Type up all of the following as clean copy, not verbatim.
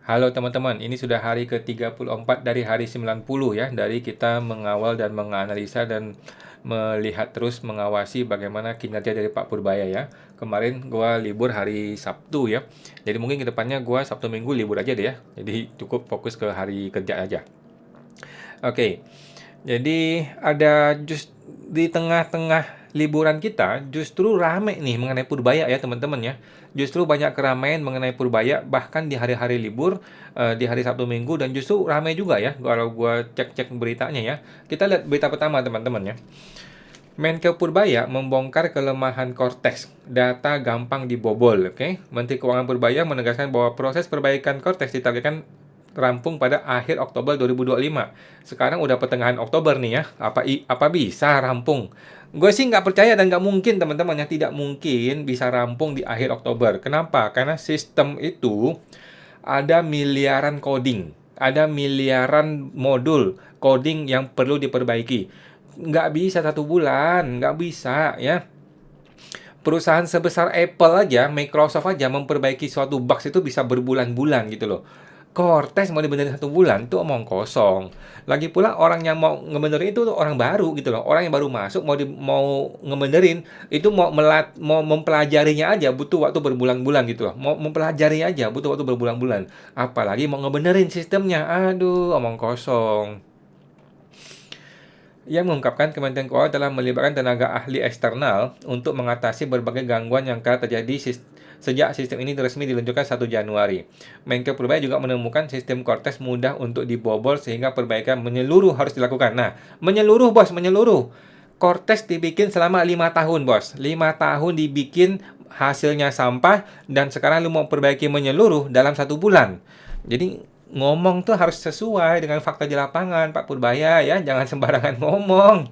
Halo teman-teman, ini sudah hari ke-34 dari hari 90 ya, dari kita mengawal dan menganalisa dan melihat terus mengawasi bagaimana kinerja dari Pak Purbaya ya. Kemarin gua libur hari Sabtu ya, jadi mungkin kedepannya gua Sabtu Minggu libur aja deh ya, jadi cukup fokus ke hari kerja aja. Oke, jadi ada di tengah-tengah liburan kita justru rame nih mengenai Purbaya ya teman-teman ya. Justru banyak keramaian mengenai Purbaya bahkan di hari-hari libur, di hari Sabtu Minggu, dan justru ramai juga ya kalau gua cek-cek beritanya ya. Kita lihat berita pertama teman-teman ya. Menko Purbaya membongkar kelemahan Cortex, data gampang dibobol. Oke, Menteri Keuangan Purbaya menegaskan bahwa proses perbaikan Cortex ditargetkan rampung pada akhir Oktober 2025. Sekarang udah pertengahan Oktober nih ya. Apa bisa rampung? Gue sih nggak percaya dan nggak mungkin teman-teman ya, tidak mungkin bisa rampung di akhir Oktober. Kenapa? Karena sistem itu ada miliaran coding, ada miliaran modul coding yang perlu diperbaiki. Nggak bisa 1 bulan, nggak bisa ya. Perusahaan sebesar Apple aja, Microsoft aja memperbaiki suatu bugs itu bisa berbulan-bulan gitu loh. Cortex mau dibenerin 1 bulan itu omong kosong. Lagi pula orang yang mau ngebenerin itu tuh orang baru gitu loh. Orang yang baru masuk mau ngebenerin itu mau mempelajarinya aja butuh waktu berbulan-bulan gitu loh. Mau mempelajari aja butuh waktu berbulan-bulan. Apalagi mau ngebenerin sistemnya. Aduh, omong kosong. Ia mengungkapkan Kementerian Keuangan telah melibatkan tenaga ahli eksternal untuk mengatasi berbagai gangguan yang telah terjadi sejak sistem ini resmi diluncurkan 1 Januari. Menko Purbaya juga menemukan sistem Cortex mudah untuk dibobol sehingga perbaikan menyeluruh harus dilakukan. Nah, menyeluruh bos, menyeluruh. Cortex dibikin selama 5 tahun bos. 5 tahun dibikin, hasilnya sampah, dan sekarang lu mau perbaiki menyeluruh dalam 1 bulan. Jadi ngomong tuh harus sesuai dengan fakta di lapangan, Pak Purbaya ya, jangan sembarangan ngomong.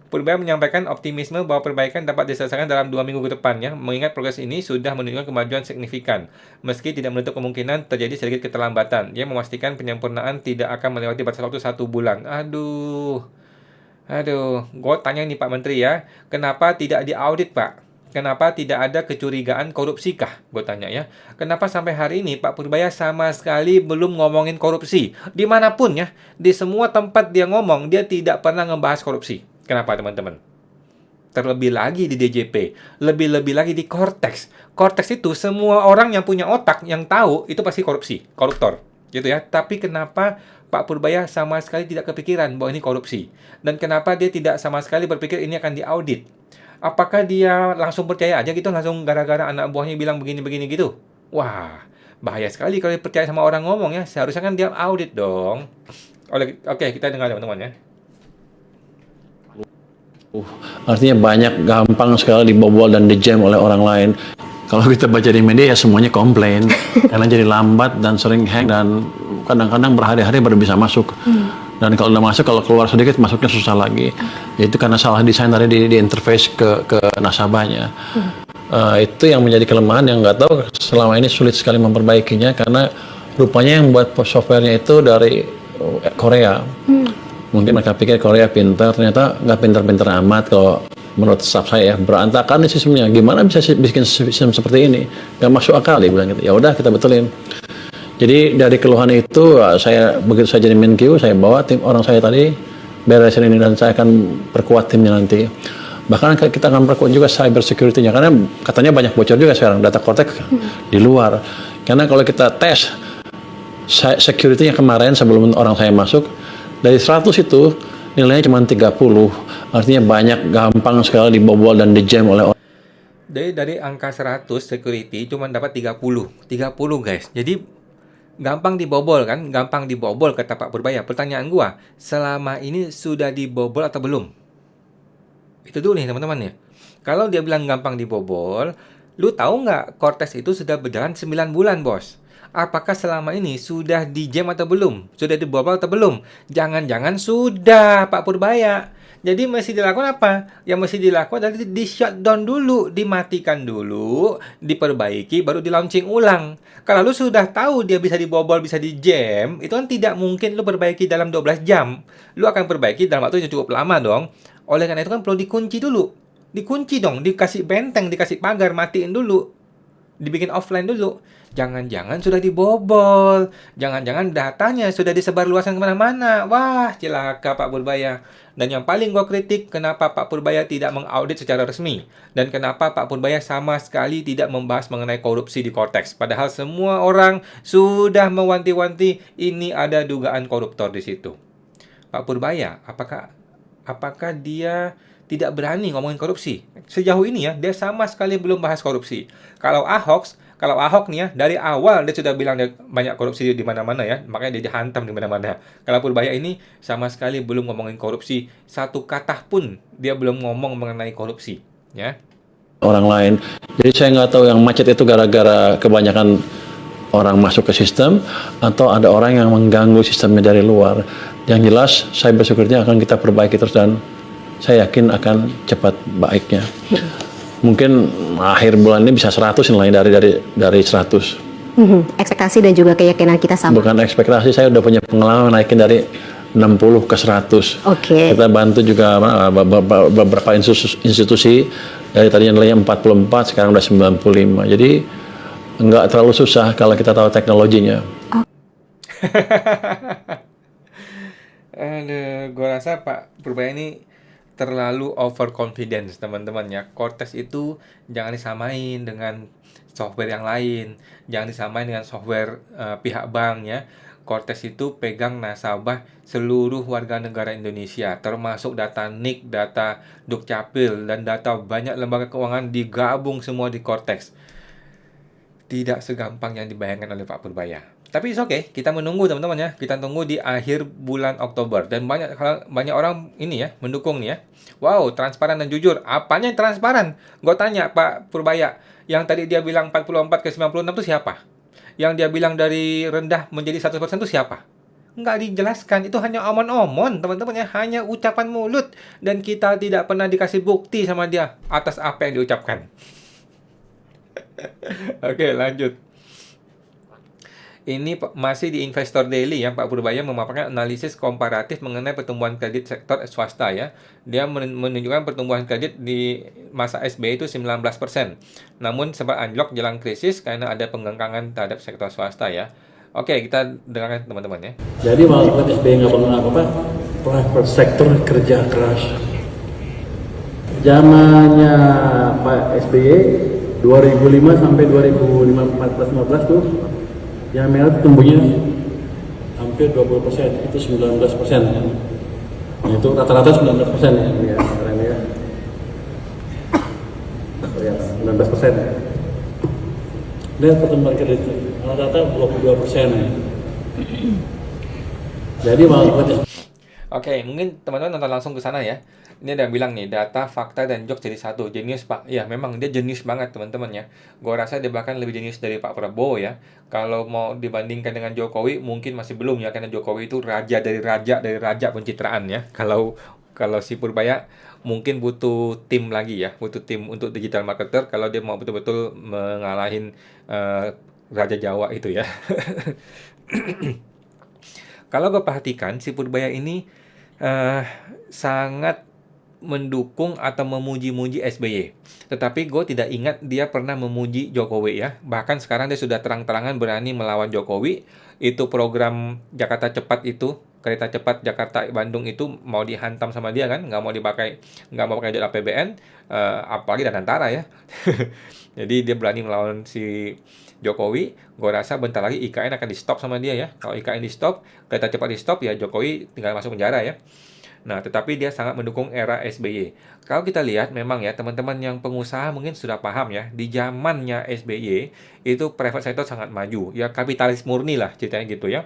Purbaya menyampaikan optimisme bahwa perbaikan dapat diselesaikan dalam 2 minggu ke depan ya, mengingat progres ini sudah menunjukkan kemajuan signifikan. Meski tidak menutup kemungkinan terjadi sedikit keterlambatan, dia memastikan penyempurnaan tidak akan melewati batas waktu 1 bulan. Aduh, gue tanya nih Pak Menteri ya, kenapa tidak diaudit Pak? Kenapa tidak ada kecurigaan korupsi kah? Gue tanya ya. Kenapa sampai hari ini Pak Purbaya sama sekali belum ngomongin korupsi? Dimanapun ya, di semua tempat dia ngomong, dia tidak pernah ngebahas korupsi. Kenapa teman-teman? Terlebih lagi di DJP, lebih-lebih lagi di Cortex. Cortex itu semua orang yang punya otak, yang tahu, itu pasti korupsi, koruptor. Gitu ya. Tapi kenapa Pak Purbaya sama sekali tidak kepikiran bahwa ini korupsi? Dan kenapa dia tidak sama sekali berpikir ini akan diaudit? Apakah dia langsung percaya aja gitu, langsung gara-gara anak buahnya bilang begini-begini gitu? Wah, bahaya sekali kalau percaya sama orang ngomong ya. Seharusnya kan dia audit dong. Oke, kita dengar teman-teman ya. Artinya banyak gampang sekali dibobol dan dijam oleh orang lain. Kalau kita baca di media ya semuanya komplain karena jadi lambat dan sering hang dan kadang-kadang berhari-hari baru bisa masuk. Dan kalau udah masuk, kalau keluar sedikit masuknya susah lagi. Itu karena salah desain tadi di interface ke nasabahnya. Itu yang menjadi kelemahan yang nggak tahu selama ini sulit sekali memperbaikinya karena rupanya yang buat softwarenya itu dari Korea. Mungkin mereka pikir Korea pintar, ternyata nggak pintar-pintar amat kalau menurut staff saya ya. Berantakan nih sistemnya, gimana bisa bikin sistem seperti ini? Nggak masuk akal, dia bilang gitu. Ya udah kita betulin. Jadi dari keluhan itu, begitu saya jadi Menkyu, saya bawa tim orang saya tadi beresin ini dan saya akan perkuat timnya nanti. Bahkan kita akan perkuat juga cyber security-nya karena katanya banyak bocor juga sekarang data Cortex di luar. Karena kalau kita tes security-nya kemarin sebelum orang saya masuk, dari 100 itu nilainya cuma 30. Artinya banyak gampang sekali dibobol dan dijam oleh orang. Dari angka 100 security cuma dapat 30. 30 guys. Jadi gampang dibobol kan? Gampang dibobol kata Pak Purbaya. Pertanyaan gua, selama ini sudah dibobol atau belum? Itu dulu nih teman-teman ya. Kalau dia bilang gampang dibobol, lu tahu nggak Cortex itu sudah berjalan 9 bulan bos? Apakah selama ini sudah di-jam atau belum? Sudah dibobol atau belum? Jangan-jangan sudah Pak Purbaya. Jadi mesti dilakukan apa? Yang mesti dilakukan adalah di-shutdown dulu, dimatikan dulu, diperbaiki, baru di-launching ulang. Kalau lu sudah tahu dia bisa dibobol, bisa di-jam, itu kan tidak mungkin lu perbaiki dalam 12 jam. Lu akan perbaiki dalam waktu yang cukup lama dong. Oleh karena itu kan perlu dikunci dulu. Dikunci dong, dikasih benteng, dikasih pagar, matiin dulu. dibikin offline dulu. Jangan-jangan sudah dibobol, jangan-jangan datanya sudah disebarluaskan kemana-mana. Wah, celaka Pak Purbaya. Dan yang paling gue kritik, kenapa Pak Purbaya tidak mengaudit secara resmi? Dan kenapa Pak Purbaya sama sekali tidak membahas mengenai korupsi di Cortex? Padahal semua orang sudah mewanti-wanti ini ada dugaan koruptor di situ. Pak Purbaya, apakah dia tidak berani ngomongin korupsi? Sejauh ini ya, dia sama sekali belum bahas korupsi. Kalau Ahok nih ya, dari awal dia sudah bilang dia banyak korupsi di mana-mana ya, makanya dia dihantam di mana-mana. Kalau Purbaya ini sama sekali belum ngomongin korupsi, satu kata pun dia belum ngomong mengenai korupsi, ya. orang lain. Jadi saya nggak tahu yang macet itu gara-gara kebanyakan orang masuk ke sistem atau ada orang yang mengganggu sistemnya dari luar. Yang jelas cybersecurity akan kita perbaiki terus dan saya yakin akan cepat baiknya. Mungkin akhir bulan ini bisa 100 nilainya dari 100. Ekspektasi dan juga keyakinan kita sama. Bukan ekspektasi, saya udah punya pengalaman naikin dari 60 ke 100. Oke. Kita bantu juga beberapa institusi dari tadinya nilainya 44 sekarang udah 95. Jadi nggak terlalu susah kalau kita tahu teknologinya. Aduh, gue rasa Pak Purbaya ini terlalu overconfidence teman-teman ya. Cortex itu jangan disamain dengan software yang lain, jangan disamain dengan software pihak bank ya. Cortex itu pegang nasabah seluruh warga negara Indonesia, termasuk data NIK, data Dukcapil, dan data banyak lembaga keuangan digabung semua di Cortex. Tidak segampang yang dibayangkan oleh Pak Purbaya. Tapi it's okay, kita menunggu teman-teman ya. Kita tunggu di akhir bulan Oktober. Dan banyak orang ini ya, mendukung nih ya. Wow, transparan dan jujur. Apanya yang transparan? Gue tanya Pak Purbaya, yang tadi dia bilang 44 ke 96 itu siapa? Yang dia bilang dari rendah menjadi 100% itu siapa? Nggak dijelaskan, itu hanya omon-omon teman-teman ya. Hanya ucapan mulut. Dan kita tidak pernah dikasih bukti sama dia atas apa yang diucapkan. Oke, lanjut. Ini masih di Investor Daily ya, Pak Purbaya memaparkan analisis komparatif mengenai pertumbuhan kredit sektor swasta ya. Dia menunjukkan pertumbuhan kredit di masa SBY itu 19%. Namun sempat anjlok jelang krisis karena ada penggenggaman terhadap sektor swasta ya. Oke, kita dengarkan teman-teman ya. Jadi walaupun SBY nggak bangun apa-apa, private sector kerja keras. Zamannya Pak SBY 2005 sampai 2014-15 tuh yang merah tumbuhnya hampir 20%, itu 19%. Itu rata-rata 19% ya, keren ya. Ya, 19%. Lihat pertumbuhan kredit, rata-rata 22%. Jadi walaupun Oke, mungkin teman-teman nonton langsung ke sana ya. Ini ada yang bilang nih, data, fakta, dan jokes jadi satu. Jenius, Pak. Ya, memang dia jenius banget, teman-teman ya. Gua rasa dia bahkan lebih jenius dari Pak Prabowo ya. Kalau mau dibandingkan dengan Jokowi, mungkin masih belum ya. Karena Jokowi itu raja dari raja pencitraan ya. Kalau si Purbaya mungkin butuh tim lagi ya. Butuh tim untuk digital marketer kalau dia mau betul-betul mengalahin Raja Jawa itu ya. Kalau gue perhatikan, si Purbaya ini sangat mendukung atau memuji-muji SBY. Tetapi gue tidak ingat dia pernah memuji Jokowi ya. Bahkan sekarang dia sudah terang-terangan berani melawan Jokowi. Itu program Jakarta Cepat itu, kereta cepat Jakarta-Bandung itu mau dihantam sama dia kan. Nggak mau pakai jalur APBN, apalagi dan antara ya. Jadi dia berani melawan si Jokowi. Gue rasa bentar lagi IKN akan di stop sama dia ya. Kalau IKN di stop, kereta cepat di stop ya Jokowi tinggal masuk penjara ya. Nah, tetapi dia sangat mendukung era SBY. Kalau kita lihat memang ya teman-teman yang pengusaha mungkin sudah paham ya, di zamannya SBY itu private sector sangat maju. Ya kapitalis murni lah ceritanya gitu ya.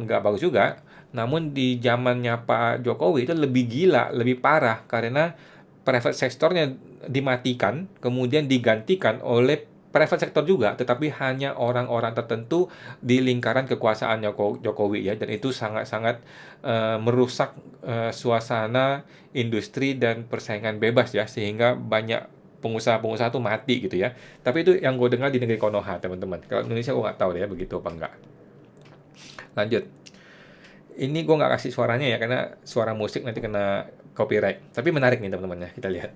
Nggak bagus juga. Namun di zamannya Pak Jokowi itu lebih gila, lebih parah karena private sectornya dimatikan, kemudian digantikan oleh private sector juga, tetapi hanya orang-orang tertentu di lingkaran kekuasaan Jokowi ya, dan itu sangat-sangat merusak suasana industri dan persaingan bebas ya, sehingga banyak pengusaha-pengusaha tuh mati gitu ya. Tapi itu yang gue dengar di negeri Konoha teman-teman. Kalau Indonesia gue nggak tahu deh begitu apa enggak. Lanjut. Ini gue nggak kasih suaranya ya, karena suara musik nanti kena copyright. Tapi menarik nih teman-teman ya, kita lihat.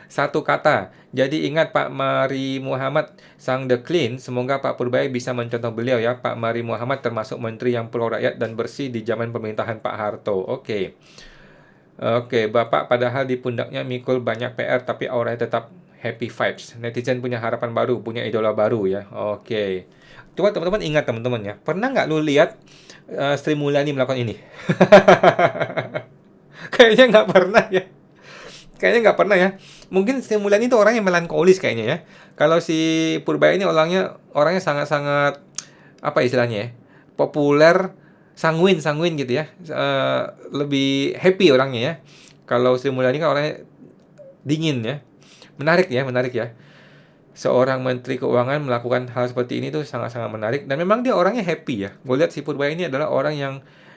Satu kata. Jadi ingat Pak Mari Muhammad Sang The Clean, semoga Pak Purbaya bisa mencontoh beliau ya. Pak Mari Muhammad termasuk menteri yang pro rakyat dan bersih di zaman pemerintahan Pak Harto. Oke. Oke, Bapak padahal di pundaknya mikul banyak PR tapi auranya tetap happy vibes. Netizen punya harapan baru, punya idola baru ya. Oke. Coba teman-teman ingat teman-teman ya. Pernah nggak lu lihat Sri Mulyani melakukan ini? Kayaknya nggak pernah ya. Kayaknya nggak pernah ya. Mungkin Sri Mulyani itu orang yang melankolis kayaknya ya. Kalau si Purbaya ini orangnya sangat-sangat apa istilahnya ya? Populer, sanguin gitu ya. Lebih happy orangnya ya. Kalau Sri Mulyani kan orangnya dingin ya. Menarik ya. Seorang menteri keuangan melakukan hal seperti ini tuh sangat-sangat menarik dan memang dia orangnya happy ya. Gue lihat si Purbaya ini adalah orang yang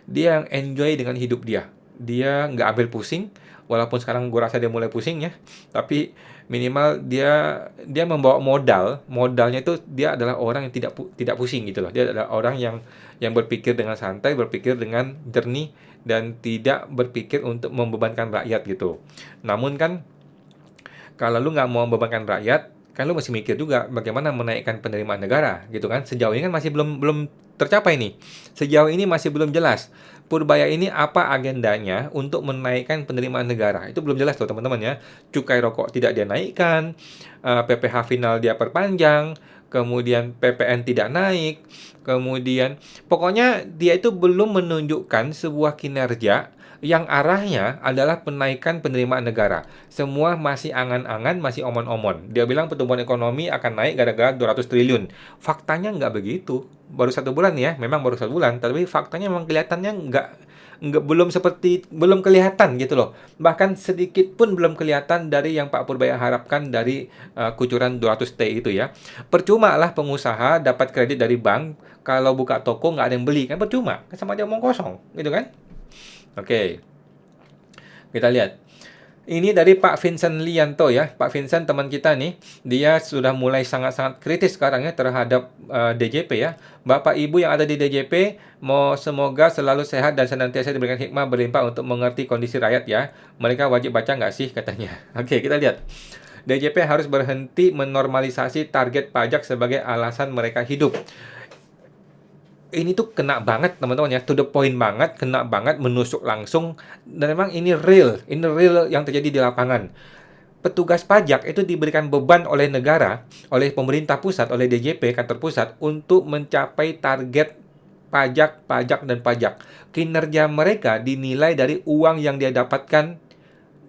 dia yang enjoy dengan hidup dia. Dia nggak ambil pusing, walaupun sekarang gue rasa dia mulai pusing ya. Tapi minimal dia membawa modalnya itu dia adalah orang yang tidak pusing gitu loh. Dia adalah orang yang berpikir dengan santai, berpikir dengan jernih dan tidak berpikir untuk membebankan rakyat gitu. Namun kan kalau lu nggak mau membebankan rakyat, kan lu masih mikir juga bagaimana menaikkan penerimaan negara gitu kan. Sejauh ini kan masih belum tercapai nih. Sejauh ini masih belum jelas. Purbaya ini apa agendanya untuk menaikkan penerimaan negara? Itu belum jelas tuh teman-teman ya. Cukai rokok tidak dia naikkan, PPh final dia perpanjang, kemudian PPN tidak naik, kemudian pokoknya dia itu belum menunjukkan sebuah kinerja yang arahnya adalah penaikan penerimaan negara. Semua masih angan-angan, masih omon-omon. Dia bilang pertumbuhan ekonomi akan naik gara-gara 200 triliun. Faktanya nggak begitu. Baru 1 bulan ya, memang baru 1 bulan. Tapi faktanya memang kelihatannya belum kelihatan gitu loh. Bahkan sedikit pun belum kelihatan dari yang Pak Purbaya harapkan dari kucuran 200T itu ya. Percuma lah pengusaha dapat kredit dari bank, kalau buka toko nggak ada yang beli. Kan percuma, kan sama aja omong kosong gitu kan. Oke, kita lihat. Ini dari Pak Vincent Lianto ya. Pak Vincent teman kita nih, dia sudah mulai sangat-sangat kritis sekarang ya terhadap DJP ya. Bapak Ibu yang ada di DJP, semoga selalu sehat dan senantiasa diberikan hikmah berlimpah untuk mengerti kondisi rakyat ya. Mereka wajib baca nggak sih katanya. Oke, kita lihat. DJP harus berhenti menormalisasi target pajak sebagai alasan mereka hidup. Ini tuh kena banget teman-teman ya, to the point banget, kena banget, menusuk langsung, dan memang ini real yang terjadi di lapangan. Petugas pajak itu diberikan beban oleh negara, oleh pemerintah pusat, oleh DJP, kantor pusat, untuk mencapai target pajak, dan pajak. Kinerja mereka dinilai dari uang yang dia dapatkan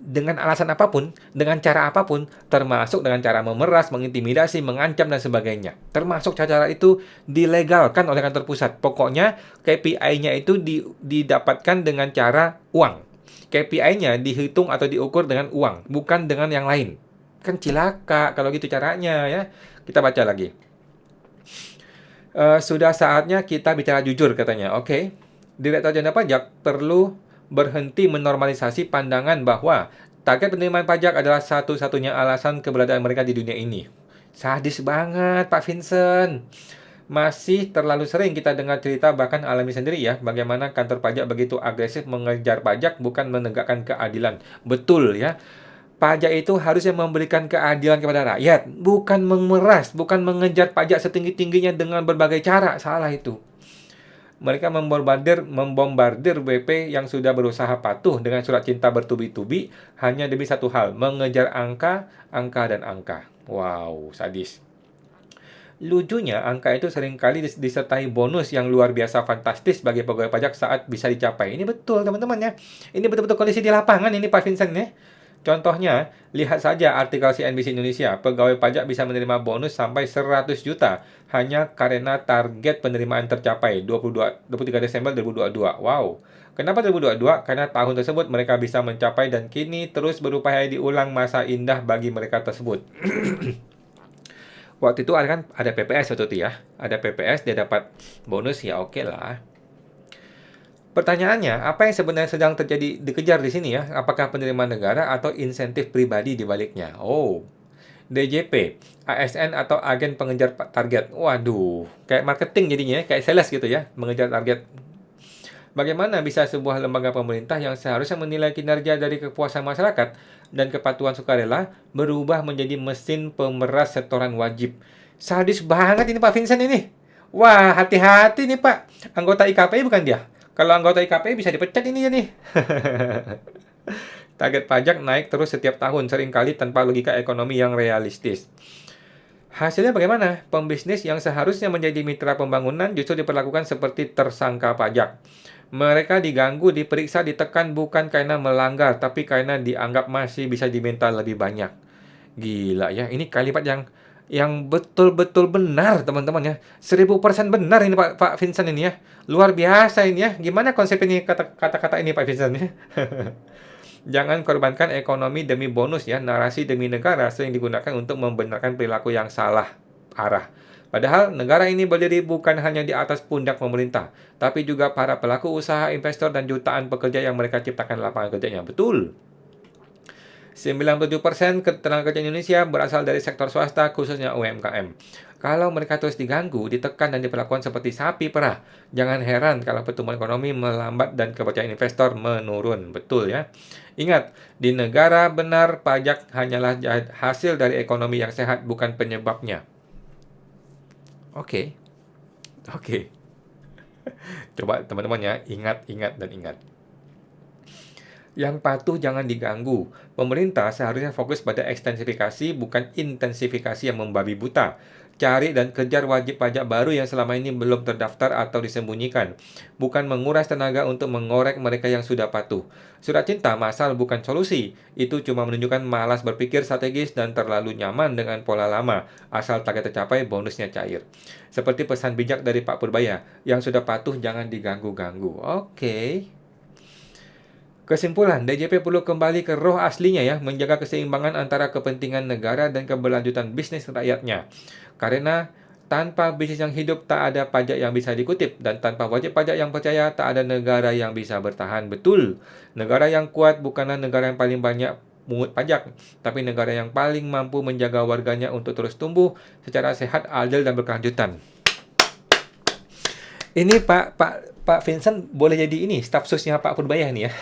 dengan alasan apapun, dengan cara apapun, termasuk dengan cara memeras, mengintimidasi, mengancam, dan sebagainya. Termasuk cara itu dilegalkan oleh kantor pusat. Pokoknya KPI-nya itu didapatkan dengan cara uang. KPI-nya dihitung atau diukur dengan uang, bukan dengan yang lain. Kan cilaka kalau gitu caranya ya. Kita baca lagi. Sudah saatnya kita bicara jujur katanya. Oke. Direktur Jenderal Pajak perlu berhenti menormalisasi pandangan bahwa target penerimaan pajak adalah satu-satunya alasan keberadaan mereka di dunia ini. Sadis banget Pak Vincent. Masih terlalu sering kita dengar cerita, bahkan alami sendiri ya, bagaimana kantor pajak begitu agresif mengejar pajak bukan menegakkan keadilan. Betul ya. Pajak itu harusnya memberikan keadilan kepada rakyat, bukan memeras, bukan mengejar pajak setinggi-tingginya dengan berbagai cara. Salah itu. Mereka membombardir BP yang sudah berusaha patuh dengan surat cinta bertubi-tubi hanya demi satu hal, mengejar angka, dan angka. Wow, sadis. Lucunya, angka itu seringkali disertai bonus yang luar biasa fantastis bagi pegawai pajak saat bisa dicapai. Ini betul, teman-teman ya. Ini betul-betul kondisi di lapangan ini Pak Vincent ya. Contohnya, lihat saja artikel CNBC Indonesia, pegawai pajak bisa menerima bonus sampai 100 juta hanya karena target penerimaan tercapai 23 Desember 2022. Wow. Kenapa 2022? Karena tahun tersebut mereka bisa mencapai dan kini terus berupaya diulang masa indah bagi mereka tersebut. Waktu itu ada PPS waktu itu ya. Ada PPS, dia dapat bonus ya oke lah. Pertanyaannya, apa yang sebenarnya sedang dikejar di sini ya? Apakah penerimaan negara atau insentif pribadi di baliknya? Oh, DJP, ASN atau agen pengejar target. Waduh, kayak marketing jadinya, kayak sales gitu ya, mengejar target. Bagaimana bisa sebuah lembaga pemerintah yang seharusnya menilai kinerja dari kepuasan masyarakat dan kepatuhan sukarela berubah menjadi mesin pemeras setoran wajib? Sadis banget ini Pak Vincent ini. Wah, hati-hati nih Pak. Anggota IKPI bukan dia? Kalau anggota IKPI bisa dipecat ini ya nih. Target pajak naik terus setiap tahun, seringkali tanpa logika ekonomi yang realistis. Hasilnya bagaimana? Pembisnis yang seharusnya menjadi mitra pembangunan justru diperlakukan seperti tersangka pajak. Mereka diganggu, diperiksa, ditekan bukan karena melanggar, tapi karena dianggap masih bisa diminta lebih banyak. Gila ya, ini kalimat yang betul-betul benar teman-teman ya. 1000% benar ini Pak Vincent ini ya. Luar biasa ini ya. Gimana konsep ini kata-kata ini Pak Vincent ya? Jangan korbankan ekonomi demi bonus ya. Narasi demi negara sering digunakan untuk membenarkan perilaku yang salah arah. Padahal negara ini berdiri bukan hanya di atas pundak pemerintah, tapi juga para pelaku usaha, investor, dan jutaan pekerja yang mereka ciptakan lapangan kerjanya. Betul. 97% tenaga kerja Indonesia berasal dari sektor swasta, khususnya UMKM. Kalau mereka terus diganggu, ditekan, dan diperlakukan seperti sapi perah, jangan heran kalau pertumbuhan ekonomi melambat dan kepercayaan investor menurun. Betul ya. Ingat, di negara benar, pajak hanyalah hasil dari ekonomi yang sehat, bukan penyebabnya. Oke. Coba teman-teman ya, ingat dan ingat. Yang patuh jangan diganggu. Pemerintah seharusnya fokus pada ekstensifikasi, bukan intensifikasi yang membabi buta. Cari dan kejar wajib pajak baru yang selama ini belum terdaftar atau disembunyikan. Bukan menguras tenaga untuk mengorek mereka yang sudah patuh. Surat cinta massal bukan solusi. Itu cuma menunjukkan malas berpikir strategis dan terlalu nyaman dengan pola lama. Asal target tercapai, bonusnya cair. Seperti pesan bijak dari Pak Purbaya, yang sudah patuh jangan diganggu-ganggu. Oke. Kesimpulan, DJP perlu kembali ke roh aslinya ya, menjaga keseimbangan antara kepentingan negara dan keberlanjutan bisnis rakyatnya. Karena tanpa bisnis yang hidup tak ada pajak yang bisa dikutip, dan tanpa wajib pajak yang percaya tak ada negara yang bisa bertahan. Betul, negara yang kuat bukanlah negara yang paling banyak pungut pajak, tapi negara yang paling mampu menjaga warganya untuk terus tumbuh secara sehat, adil, dan berkelanjutan. Ini Pak Vincent boleh jadi ini staf susnya Pak Purbaya nih ya.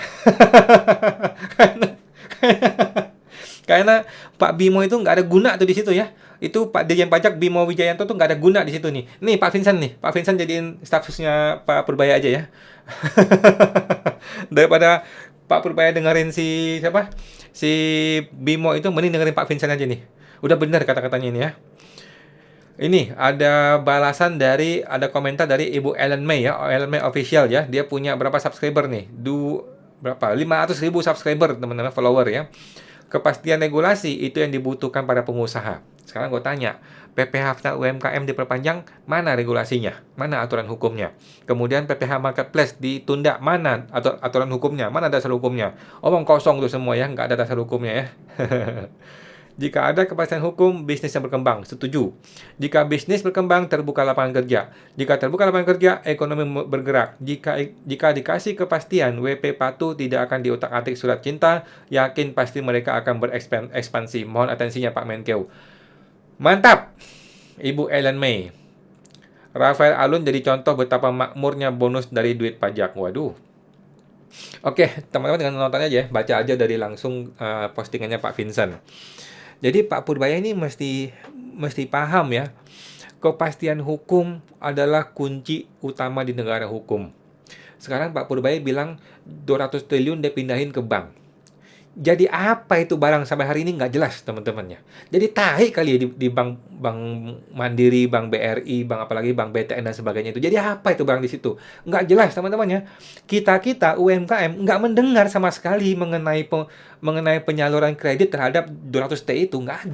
karena Pak Bimo itu nggak ada guna tuh di situ ya. Itu Pak Dirjen Pajak Bimo Wijayanto tuh nggak ada guna di situ nih. Nih Pak Vincent jadiin staf susnya Pak Purbaya aja ya. Daripada Pak Purbaya dengerin si siapa? Si Bimo itu, mending dengerin Pak Vincent aja nih. Udah benar kata-katanya ini ya. Ini ada ada komentar dari Ibu Ellen May ya, Ellen May official ya. Dia punya berapa subscriber nih? Berapa? 500.000 subscriber teman-teman, follower ya. Kepastian regulasi itu yang dibutuhkan pada pengusaha. Sekarang gue tanya, PPh UMKM diperpanjang, mana regulasinya? Mana aturan hukumnya? Kemudian PPh Marketplace ditunda, mana aturan hukumnya? Mana dasar hukumnya? Omong kosong tuh semua ya, nggak ada dasar hukumnya ya. Jika ada kepastian hukum, bisnis yang berkembang. Setuju. Jika bisnis berkembang, terbuka lapangan kerja. Jika terbuka lapangan kerja, ekonomi bergerak. Jika dikasih kepastian, WP patuh tidak akan diutak-atik surat cinta. Yakin pasti mereka akan berekspansi. Mohon atensinya Pak Menkeu. Mantap! Ibu Ellen May. Rafael Alun jadi contoh betapa makmurnya bonus dari duit pajak. Waduh. Oke, teman-teman dengan nonton aja ya. Baca aja dari langsung postingannya Pak Vincent. Jadi Pak Purbaya ini mesti paham ya, kepastian hukum adalah kunci utama di negara hukum. Sekarang Pak Purbaya bilang 200 triliun dipindahin ke bank. Jadi apa itu barang sampai hari ini nggak jelas teman-temannya. Jadi tahi kali ya di bank Mandiri, bank BRI, bank apalagi bank BTN dan sebagainya itu. Jadi apa itu barang di situ? Nggak jelas teman-temannya. Kita UMKM nggak mendengar sama sekali mengenai penyaluran kredit terhadap 200T itu, nggak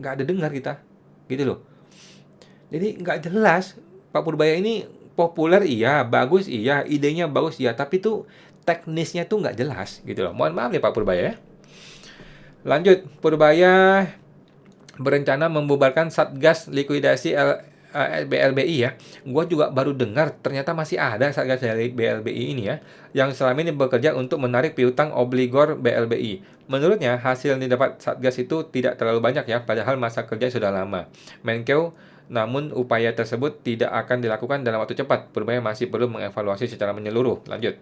ada dengar kita, gitu loh. Jadi nggak jelas. Pak Purbaya ini populer iya, bagus iya, idenya bagus iya, tapi tuh teknisnya tuh nggak jelas gitu loh. Mohon maaf nih Pak Purbaya ya. Lanjut, Purbaya berencana membubarkan Satgas Likuidasi BLBI ya. Gua juga baru dengar ternyata masih ada Satgas BLBI ini ya, yang selama ini bekerja untuk menarik piutang obligor BLBI. Menurutnya hasil yang didapat Satgas itu tidak terlalu banyak ya, padahal masa kerja sudah lama. Menkeu namun upaya tersebut tidak akan dilakukan dalam waktu cepat. Purbaya masih perlu mengevaluasi secara menyeluruh. Lanjut.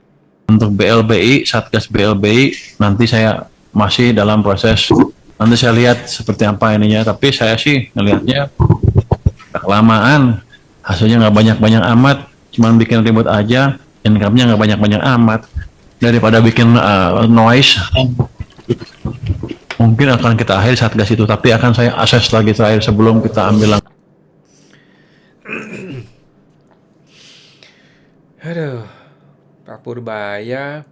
Untuk BLBI, Satgas BLBI, nanti saya masih dalam proses, nanti saya lihat seperti apa ininya, tapi saya sih ngelihatnya udah kelamaan, hasilnya nggak banyak-banyak amat, cuman bikin ribut aja, income-nya nggak banyak-banyak amat, daripada bikin noise, mungkin akan kita akhiri Satgas itu, tapi akan saya akses lagi terakhir sebelum kita ambil langkah. Aduh, Pak Purbaya,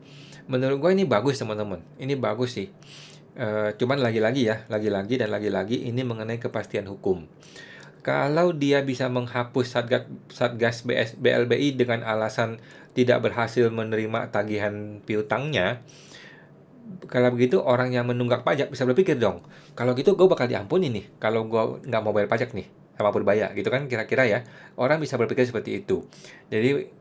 menurut gue ini bagus teman-teman. Ini bagus sih. Cuman lagi-lagi ini mengenai kepastian hukum. Kalau dia bisa menghapus Satgas BLBI dengan alasan tidak berhasil menerima tagihan piutangnya, kalau begitu orang yang menunggak pajak bisa berpikir dong, kalau gitu gue bakal diampuni nih, kalau gue nggak mau bayar pajak nih sama Purbaya, gitu kan kira-kira ya. Orang bisa berpikir seperti itu. Jadi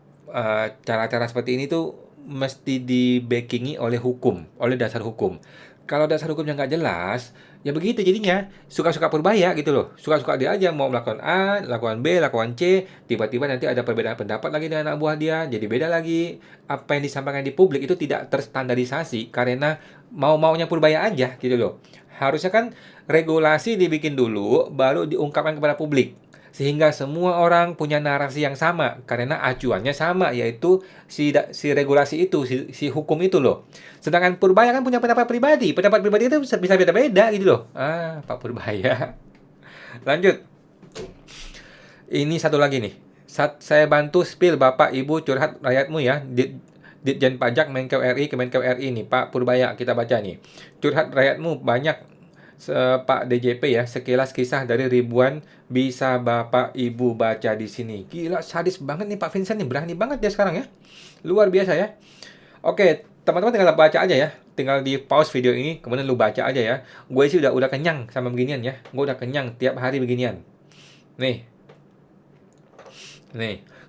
cara-cara seperti ini tuh mesti di-backingi oleh hukum, oleh dasar hukum. Kalau dasar hukumnya nggak jelas, ya begitu jadinya. Suka-suka Purbaya gitu loh. Suka-suka dia aja mau melakukan A, lakukan B, lakukan C. Tiba-tiba nanti ada perbedaan pendapat lagi dengan anak buah dia. Jadi beda lagi. Apa yang disampaikan di publik itu tidak terstandarisasi karena mau-maunya Purbaya aja gitu loh. Harusnya kan regulasi dibikin dulu, baru diungkapkan kepada publik. Sehingga semua orang punya narasi yang sama karena acuannya sama, yaitu si regulasi itu, si hukum itu loh. Sedangkan Purbaya kan punya pendapat pribadi itu bisa beda-beda gitu loh. Pak Purbaya. Lanjut. Ini satu lagi nih. Saya bantu spill Bapak Ibu curhat rakyatmu ya. Ditjen Pajak Menkeu RI Kemenkeu RI nih Pak Purbaya, kita baca nih. Curhat rakyatmu banyak Pak DJP ya, sekilas kisah dari ribuan bisa Bapak Ibu baca di sini. Gila, sadis banget nih Pak Vincent nih, berani banget dia sekarang ya. Luar biasa ya. Oke, teman-teman tinggal baca aja ya. Tinggal di pause video ini, kemudian lu baca aja ya. Gue sih udah kenyang sama beginian ya. Gue udah kenyang tiap hari beginian. Nih.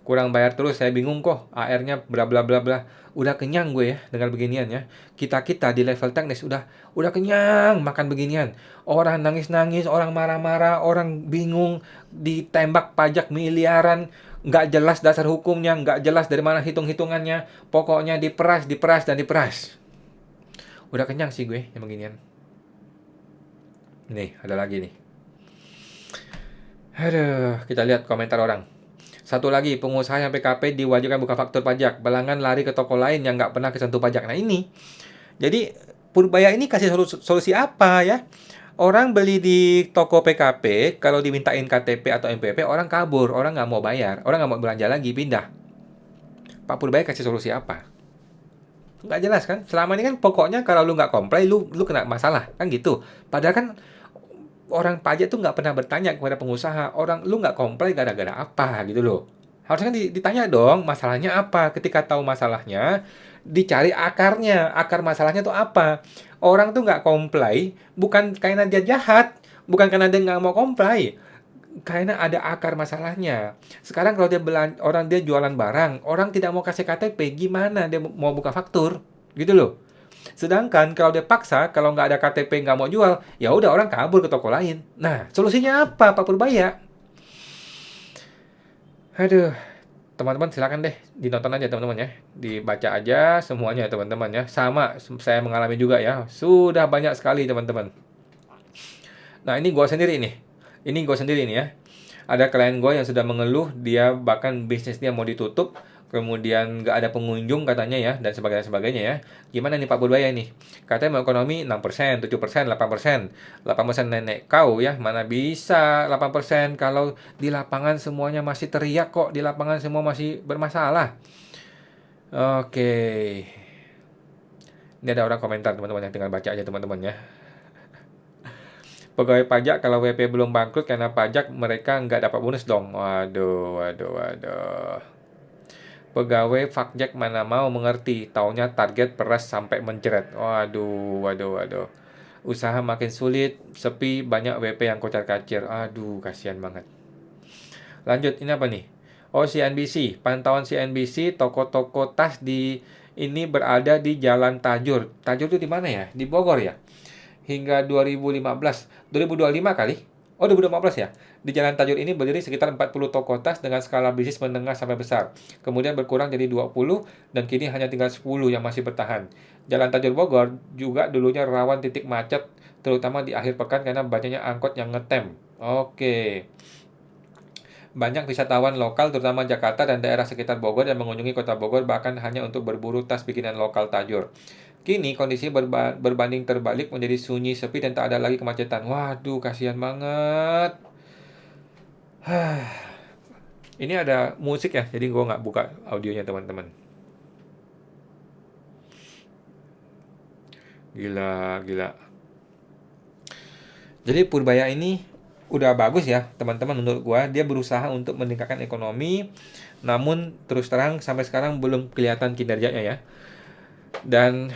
Kurang bayar terus, saya bingung kok. AR-nya bla bla bla bla. Udah kenyang gue ya dengan beginian ya. Kita di level teknis udah kenyang makan beginian. Orang nangis-nangis, orang marah-marah, orang bingung, ditembak pajak miliaran, nggak jelas dasar hukumnya, nggak jelas dari mana hitung-hitungannya. Pokoknya diperas dan diperas. Udah kenyang sih gue yang beginian. Nih, ada lagi nih. Aduh, kita lihat komentar orang. Satu lagi, pengusaha yang PKP diwajibkan buka faktur pajak. Pelanggan lari ke toko lain yang nggak pernah kesentuh pajak. Nah ini, jadi Purbaya ini kasih solusi apa ya? Orang beli di toko PKP, kalau dimintain KTP atau MPP, orang kabur, orang nggak mau bayar, orang nggak mau belanja lagi, pindah. Pak Purbaya kasih solusi apa? Nggak jelas kan? Selama ini kan pokoknya kalau lu nggak comply, lu kena masalah, kan gitu. Padahal kan orang pajak tuh nggak pernah bertanya kepada pengusaha, lu nggak comply gara-gara apa gitu loh. Harusnya kan ditanya dong, masalahnya apa. Ketika tahu masalahnya, dicari akarnya. Akar masalahnya tuh apa? Orang tuh nggak comply, bukan karena dia jahat, bukan karena dia nggak mau comply. Karena ada akar masalahnya. Sekarang kalau dia jualan barang, orang tidak mau kasih KTP, gimana dia mau buka faktur? Gitu loh. Sedangkan kalau dia paksa, kalau nggak ada KTP nggak mau jual, ya udah orang kabur ke toko lain. Nah, solusinya apa Pak Purbaya? Aduh, teman-teman silakan deh ditonton aja teman-teman ya, dibaca aja semuanya teman-teman ya. Sama, saya mengalami juga ya. Sudah banyak sekali teman-teman. Nah ini gue sendiri nih. Ya. Ada klien gue yang sudah mengeluh, dia bahkan bisnisnya mau ditutup, kemudian nggak ada pengunjung katanya ya, dan sebagainya ya. Gimana nih Pak Purbaya ini? Katanya mau ekonomi 6%, 7%, 8%. 8% nenek kau ya, mana bisa 8% kalau di lapangan semuanya masih teriak kok, di lapangan semua masih bermasalah. Oke. Ini ada orang komentar teman-teman yang tinggal baca aja teman-teman ya. Pegawai pajak kalau WP belum bangkrut karena pajak mereka nggak dapat bonus dong. Waduh. Pegawai Fakjak mana mau mengerti, taunya target peras sampai menjeret. Waduh. Usaha makin sulit, sepi, banyak WP yang kocar-kacir. Aduh, kasihan banget. Lanjut, ini apa nih? Oh, CNBC. Pantauan CNBC, toko-toko tas ini berada di Jalan Tajur. Tajur itu di mana ya? Di Bogor ya? Hingga 2025 kali. Oh, 2015 ya. Di Jalan Tajur ini berdiri sekitar 40 toko tas dengan skala bisnis menengah sampai besar. Kemudian berkurang jadi 20 dan kini hanya tinggal 10 yang masih bertahan. Jalan Tajur Bogor juga dulunya rawan titik macet, terutama di akhir pekan karena banyaknya angkot yang ngetem. Oke. Banyak wisatawan lokal, terutama Jakarta dan daerah sekitar Bogor yang mengunjungi kota Bogor bahkan hanya untuk berburu tas bikinan lokal Tajur. Kini kondisi berbanding terbalik menjadi sunyi, sepi, dan tak ada lagi kemacetan. Waduh, kasihan banget. Ini ada musik ya, jadi gue nggak buka audionya teman-teman. Gila, gila. Jadi Purbaya ini udah bagus ya teman-teman menurut gua. Dia berusaha untuk meningkatkan ekonomi, namun terus terang sampai sekarang belum kelihatan kinerjanya ya. Dan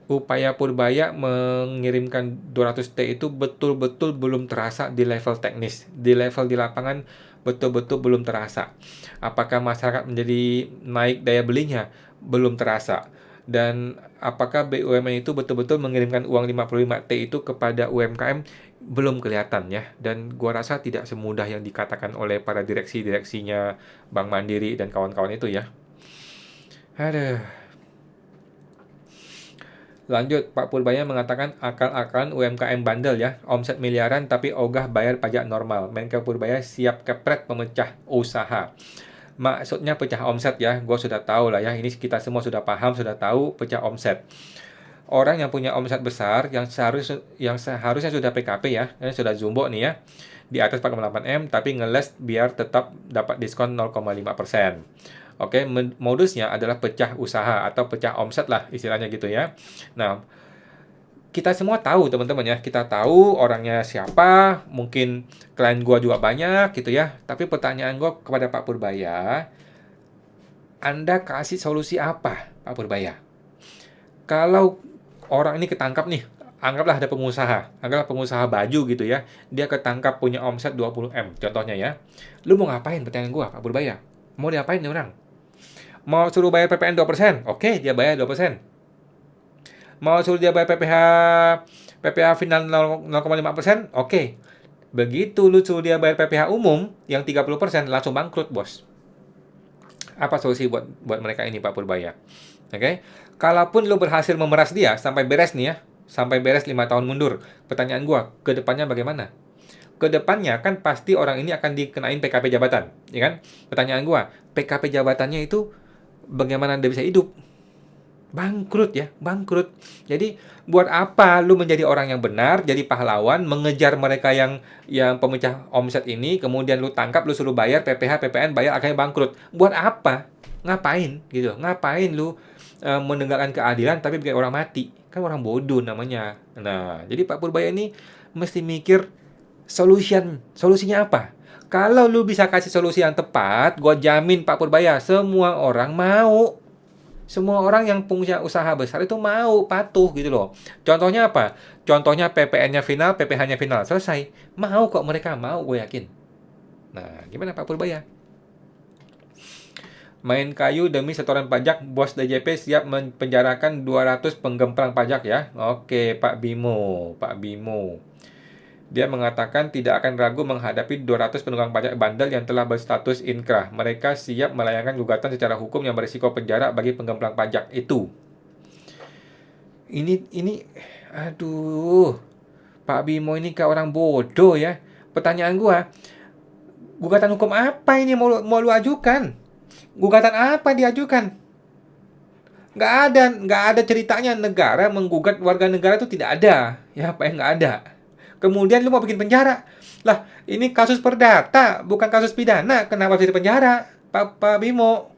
upaya Purbaya mengirimkan 200T itu betul-betul belum terasa di level teknis. Di level di lapangan betul-betul belum terasa. Apakah masyarakat menjadi naik daya belinya? Belum terasa. Dan apakah BUMN itu betul-betul mengirimkan uang 55T itu kepada UMKM? Belum kelihatan ya. Dan gua rasa tidak semudah yang dikatakan oleh para direksi-direksinya Bank Mandiri dan kawan-kawan itu ya. Aduh. Lanjut, Pak Purbaya mengatakan akal-akalan UMKM bandel ya, omset miliaran tapi ogah bayar pajak normal. Menko Purbaya siap kepret pemecah usaha. Maksudnya pecah omset ya, gue sudah tahu lah ya, ini kita semua sudah paham, sudah tahu pecah omset. Orang yang punya omset besar, yang seharusnya sudah PKP ya, ini sudah jumbo nih ya, di atas 4,8M, tapi ngeles biar tetap dapat diskon 0,5%. Oke, modusnya adalah pecah usaha atau pecah omset lah istilahnya gitu ya. Nah, kita semua tahu teman-teman ya, kita tahu orangnya siapa, mungkin klien gua juga banyak gitu ya. Tapi pertanyaan gua kepada Pak Purbaya, Anda kasih solusi apa, Pak Purbaya? Kalau orang ini ketangkap nih, anggaplah ada pengusaha baju gitu ya, dia ketangkap punya omset 20M, contohnya ya. Lu mau ngapain pertanyaan gua, Pak Purbaya? Mau diapain nih orang? Mau suruh bayar PPN 2%? Oke, dia bayar 2%. Mau suruh dia bayar PPH final 0,5%? Oke. Begitu lu suruh dia bayar PPH umum yang 30%, langsung bangkrut, bos. Apa solusi buat mereka ini, Pak Purbaya? Oke. Kalaupun lu berhasil memeras dia sampai beres nih ya, sampai beres 5 tahun mundur. Pertanyaan gua, ke depannya bagaimana? Ke depannya kan pasti orang ini akan dikenain PKP jabatan, ya kan? Pertanyaan gua, PKP jabatannya itu bagaimana Anda bisa hidup? Bangkrut ya, bangkrut. Jadi buat apa lu menjadi orang yang benar, jadi pahlawan, mengejar mereka yang pemecah omset ini, kemudian lu tangkap, lu suruh bayar PPH, PPN, bayar akhirnya bangkrut. Buat apa? Ngapain gitu? Ngapain lu menegakkan keadilan tapi bikin orang mati? Kan orang bodoh namanya. Nah, jadi Pak Purbaya ini mesti mikir solusinya apa? Kalau lu bisa kasih solusi yang tepat, gua jamin Pak Purbaya, semua orang mau. Semua orang yang punya usaha besar itu mau patuh gitu loh. Contohnya apa? Contohnya PPN-nya final, PPH-nya final. Selesai. Mau kok mereka, mau gue yakin. Nah, gimana Pak Purbaya? Main kayu demi setoran pajak, bos DJP siap menpenjarakan 200 penggemplang pajak ya. Oke, Pak Bimo. Dia mengatakan tidak akan ragu menghadapi 200 penunggang pajak bandel yang telah berstatus inkrah. Mereka siap melayangkan gugatan secara hukum yang berisiko penjara bagi penggemplang pajak itu. Aduh, Pak Bimo ini kayak orang bodoh ya. Pertanyaan gua, gugatan hukum apa ini mau lu ajukan? Gugatan apa diajukan? Nggak ada ceritanya negara menggugat warga negara itu tidak ada. Ya, apa yang nggak ada? Kemudian lu mau bikin penjara. Lah, ini kasus perdata, bukan kasus pidana. Kenapa bisa penjara, Pak Bimo?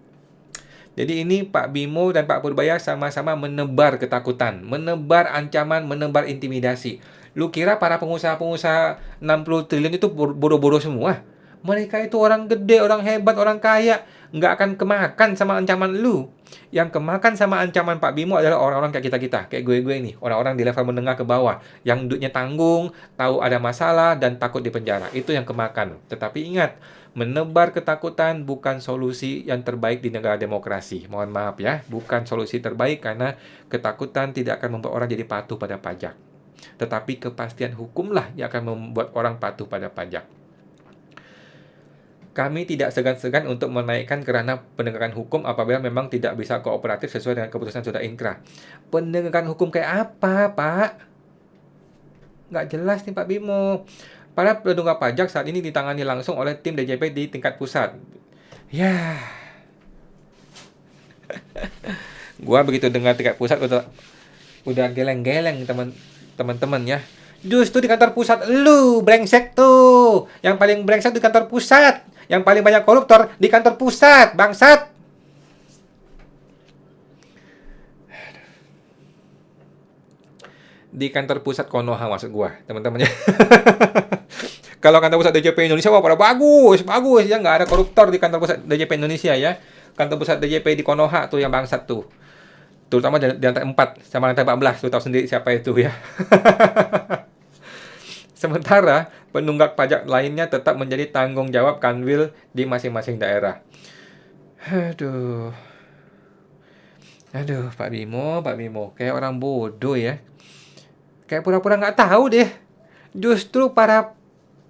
Jadi ini Pak Bimo dan Pak Purbaya sama-sama menebar ketakutan, menebar ancaman, menebar intimidasi. Lu kira para pengusaha-pengusaha 60 triliun itu bodoh-bodoh semua? Mereka itu orang gede, orang hebat, orang kaya. Nggak akan kemakan sama ancaman lu. Yang kemakan sama ancaman Pak Bimo adalah orang-orang kayak kita-kita, kayak gue ini, orang-orang di level menengah ke bawah, yang duitnya tanggung, tahu ada masalah, dan takut di penjara. Itu yang kemakan. Tetapi ingat, menebar ketakutan bukan solusi yang terbaik di negara demokrasi. Mohon maaf ya, bukan solusi terbaik karena ketakutan tidak akan membuat orang jadi patuh pada pajak. Tetapi kepastian hukumlah yang akan membuat orang patuh pada pajak. Kami tidak segan-segan untuk menaikkan kerana penegakan hukum apabila memang tidak bisa kooperatif sesuai dengan keputusan sudah inkrah. Penegakan hukum kayak apa, Pak? Nggak jelas nih Pak Bimo. Para penunggak pajak saat ini ditangani langsung oleh tim DJP di tingkat pusat. Ya, gua begitu dengar tingkat pusat udah geleng-geleng teman-teman ya. Justru di kantor pusat lu brengsek tuh. Yang paling brengsek di kantor pusat. Yang paling banyak koruptor di kantor pusat, bangsat. Di kantor pusat Konoha maksud gua, teman-teman ya. Kalau kantor pusat DJP Indonesia wah pada bagus ya, nggak ada koruptor di kantor pusat DJP Indonesia ya. Kantor pusat DJP di Konoha tuh yang bangsat tuh. Terutama di lantai 4 sama lantai 14, lu tahu sendiri siapa itu ya. Sementara penunggak pajak lainnya tetap menjadi tanggung jawab Kanwil di masing-masing daerah. Aduh. Aduh, Pak Bimo, kayak orang bodoh ya. Kayak pura-pura nggak tahu deh. Justru para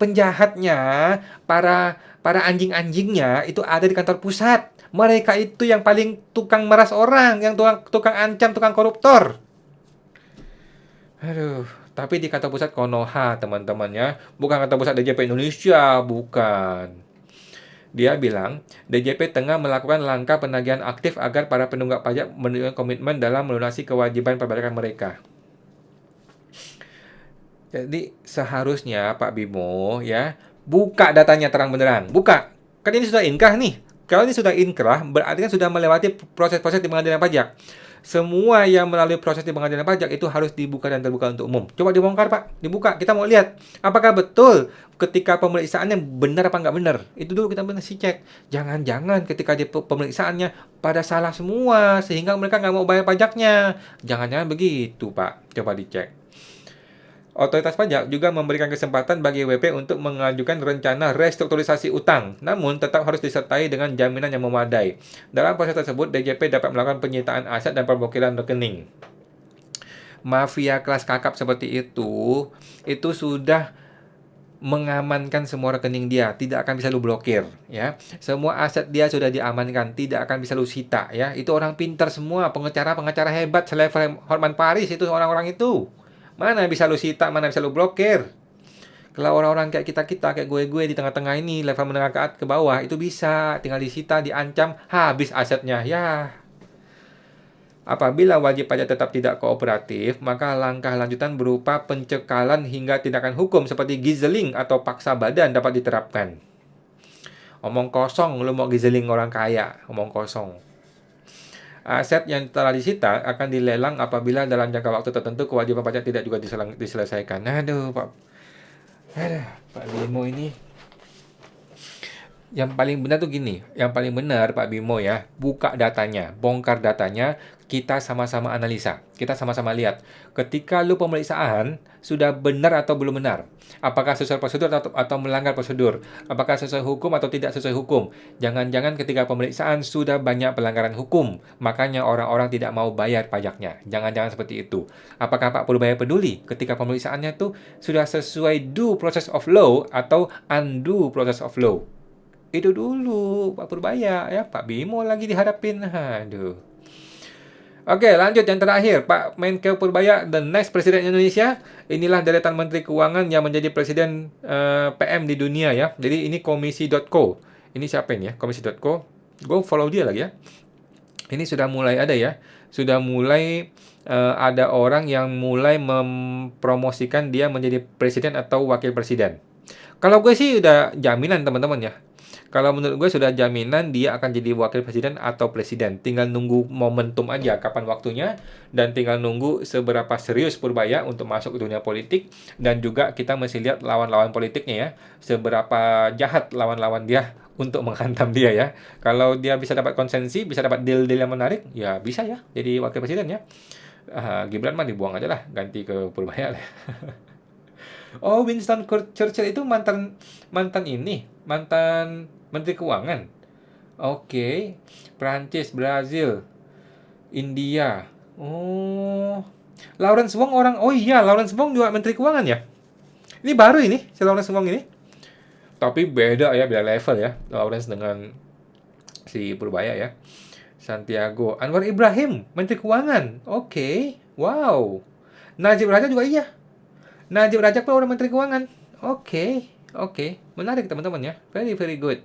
penjahatnya, para anjing-anjingnya itu ada di kantor pusat. Mereka itu yang paling tukang meras orang, yang tukang ancam, tukang koruptor. Aduh, tapi di kantor pusat Konoha teman-teman ya, bukan kantor pusat DJP Indonesia, bukan. Dia bilang, DJP tengah melakukan langkah penagihan aktif agar para penunggak pajak menunjukkan komitmen dalam melunasi kewajiban perpajakan mereka. Jadi seharusnya Pak Bimo ya, buka datanya terang benderang, buka. Kan ini sudah inkrah nih. Kalau ini sudah inkrah, berarti kan sudah melewati proses-proses di pengadilan pajak. Semua yang melalui proses di pengadilan pajak itu harus dibuka dan terbuka untuk umum. Coba dibongkar Pak, dibuka. Kita mau lihat apakah betul ketika pemeriksaannya benar apa nggak benar. Itu dulu kita mesti cek. Jangan-jangan ketika di pemeriksaannya pada salah semua sehingga mereka nggak mau bayar pajaknya. Jangan-jangan begitu Pak. Coba dicek. Otoritas pajak juga memberikan kesempatan bagi WP untuk mengajukan rencana restrukturisasi utang, namun tetap harus disertai dengan jaminan yang memadai. Dalam proses tersebut, DJP dapat melakukan penyitaan aset dan pemblokiran rekening. Mafia kelas kakap seperti itu sudah mengamankan semua rekening dia, tidak akan bisa lu blokir, ya. Semua aset dia sudah diamankan, tidak akan bisa lu sita, ya. Itu orang pintar semua, pengacara hebat, selevel Hotman Paris itu orang-orang itu. Mana bisa lu sita, mana bisa lu blokir. Kalau orang-orang kayak kita-kita, kayak gue di tengah-tengah ini, level menengah ke bawah, itu bisa. Tinggal disita, diancam, habis asetnya. Ya. Apabila wajib pajak tetap tidak kooperatif, maka langkah lanjutan berupa pencekalan hingga tindakan hukum seperti gizeling atau paksa badan dapat diterapkan. Omong kosong, lu mau gizeling orang kaya. Omong kosong. Aset yang telah disita akan dilelang apabila dalam jangka waktu tertentu kewajiban pajak tidak juga diselesaikan. Aduh, Pak Bimo ini. Yang paling benar tuh gini, yang paling benar Pak Bimo ya, buka datanya, bongkar datanya, kita sama-sama analisa, kita sama-sama lihat. Ketika lu pemeriksaan, sudah benar atau belum benar? Apakah sesuai prosedur atau melanggar prosedur? Apakah sesuai hukum atau tidak sesuai hukum? Jangan-jangan ketika pemeriksaan sudah banyak pelanggaran hukum, makanya orang-orang tidak mau bayar pajaknya. Jangan-jangan seperti itu. Apakah Pak Purbaya peduli ketika pemeriksaannya tuh sudah sesuai due process of law atau undue process of law? Itu dulu Pak Purbaya ya, Pak Bimo lagi dihadapin. Aduh. Oke, lanjut yang terakhir, Pak Menkeu Purbaya, the next Presiden Indonesia. Inilah deretan Menteri Keuangan yang menjadi Presiden PM di dunia ya. Jadi ini komisi.co. Ini siapa ini ya? Komisi.co. Gue follow dia lagi ya. Ini sudah mulai ada ya. Sudah mulai ada orang yang mulai mempromosikan dia menjadi presiden atau wakil presiden. Kalau gue sih udah jaminan teman-teman ya. Kalau menurut gue sudah jaminan dia akan jadi wakil presiden atau presiden. Tinggal nunggu momentum aja kapan waktunya. Dan tinggal nunggu seberapa serius Purbaya untuk masuk ke dunia politik. Dan juga kita mesti lihat lawan-lawan politiknya ya. Seberapa jahat lawan-lawan dia untuk menghantam dia ya. Kalau dia bisa dapat konsensi, bisa dapat deal-deal yang menarik, ya bisa ya jadi wakil presiden ya. Gibran mah dibuang aja lah, ganti ke Purbaya lah. Oh, Winston Churchill itu mantan Menteri Keuangan. Oke. Prancis, Brazil, India. Oh. Lawrence Wong Lawrence Wong juga Menteri Keuangan ya? Ini baru ini, si Lawrence Wong ini. Tapi beda ya, beda level ya, Lawrence dengan si Purbaya ya. Santiago. Anwar Ibrahim, Menteri Keuangan. Oke, wow. Najib Razak juga iya. Najib Razak pun orang Menteri Keuangan. Oke, oke. Menarik teman-teman ya. Very, very good.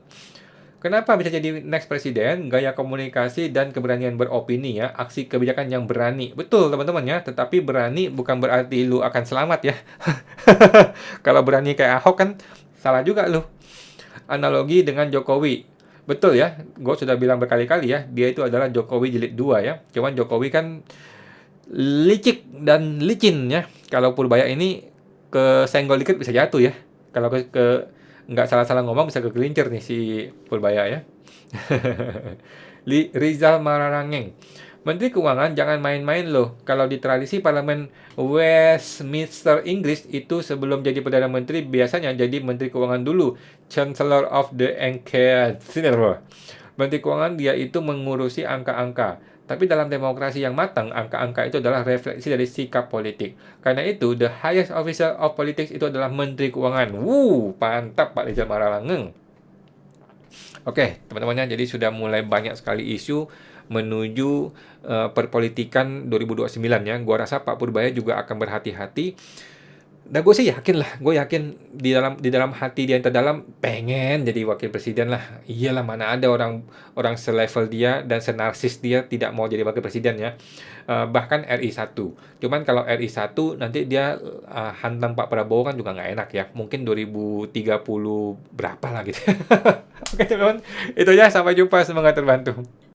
Kenapa bisa jadi next presiden? Gaya komunikasi dan keberanian beropini ya. Aksi kebijakan yang berani. Betul teman-teman ya. Tetapi berani bukan berarti lu akan selamat ya. Kalau berani kayak Ahok kan salah juga lu. Analogi dengan Jokowi. Betul ya. Gue sudah bilang berkali-kali ya. Dia itu adalah Jokowi jilid 2 ya. Cuman Jokowi kan licik dan licin ya. Kalau Purbaya ini kesenggol dikit bisa jatuh ya. Kalau nggak salah-salah ngomong bisa kegelincir nih si Purbaya ya. Rizal Mararangeng. Menteri Keuangan jangan main-main loh. Kalau di tradisi parlemen Westminster Inggris itu sebelum jadi Perdana Menteri biasanya jadi Menteri Keuangan dulu. Chancellor of the Exchequer. Menteri Keuangan dia itu mengurusi angka-angka. Tapi dalam demokrasi yang matang, angka-angka itu adalah refleksi dari sikap politik. Karena itu, the highest officer of politics itu adalah Menteri Keuangan. Mantap Pak Rizal Mararangeng. Oke, teman-temannya, jadi sudah mulai banyak sekali isu menuju perpolitikan 2029 ya. Gua rasa Pak Purbaya juga akan berhati-hati. Dan gue sih yakin lah, gue yakin di dalam hati dia yang terdalam pengen jadi wakil presiden lah. Iyalah, mana ada orang selevel dia dan senarsis dia tidak mau jadi wakil presiden ya. Bahkan RI 1. Cuman kalau RI 1 nanti dia hantam Pak Prabowo kan juga nggak enak ya. Mungkin 2030 berapa lah gitu. Oke teman-teman, itu ya, sampai jumpa, semoga terbantu.